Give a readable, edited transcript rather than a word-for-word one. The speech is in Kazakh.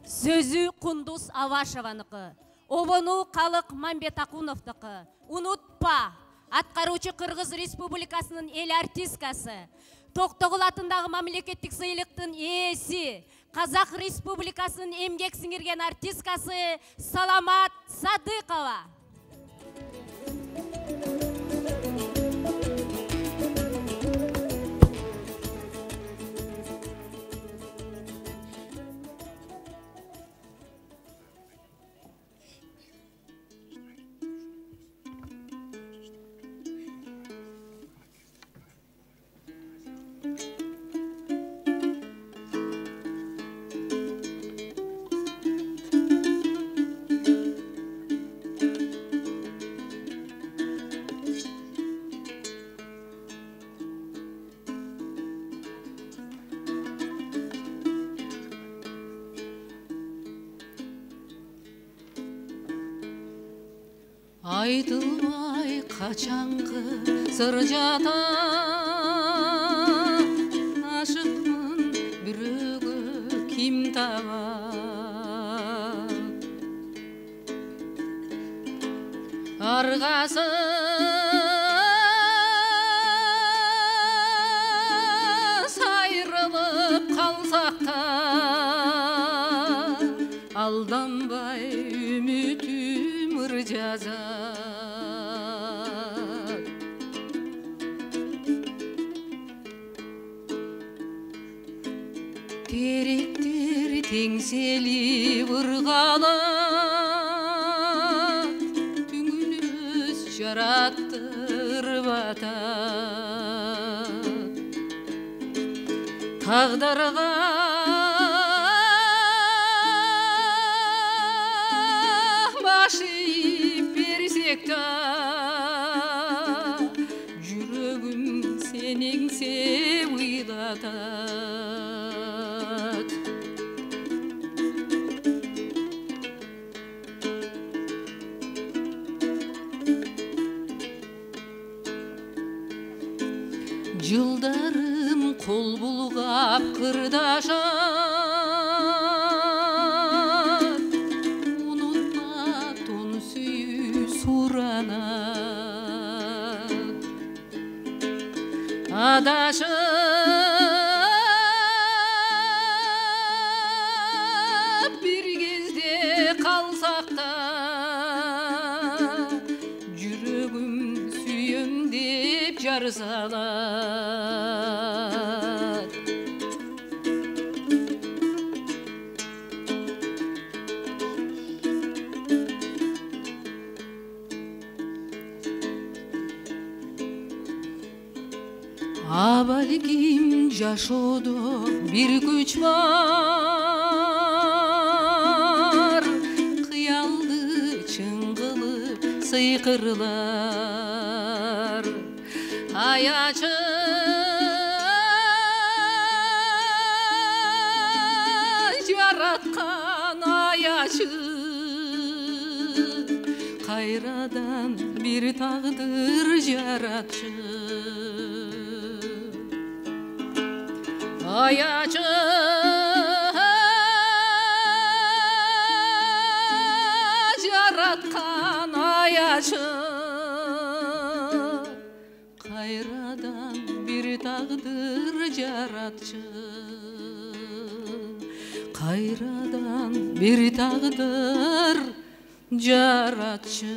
Сөзі Құндыз Авашеваныкі, обону Қалық Мамбет Ақуновтықы. Ұнытпа, атқарушы Қырғыз Республикасының ел артисткасы, Тоқтоғыл атындағы мемлекеттік сыйлықтың иесі, Қазақ Республикасының емгек сіңірген артисткасы Саламат Садықова. Айтылмай қачанғы сыр жата, ашықмын бүрігі кім таба. Арғасы сайрылып қалсақ та, алданбай үмітім ыр жаза. Теректер теңселі ұрғалы, түңіліс жараттырып ата. Тағдырға баш иіп берсек та, жүрегім сенеңсе ойлатады. Жылдарым қол бұлғап қырдаша, ұнытма тон сүйі сұрана. Адашып бір кезде қалсақ та, жүрегім сүйем деп жар салады. Абалгим жашоодо бир күч бар, кыялды чын кылып сыйкырлар. Аячы жараткан аячы, кайрадан бир тагдыр жаратчы. Аячы жараткан аячы, кайрадан бир тагдыр жаратчы. Кайрадан бир тагдыр жаратчы.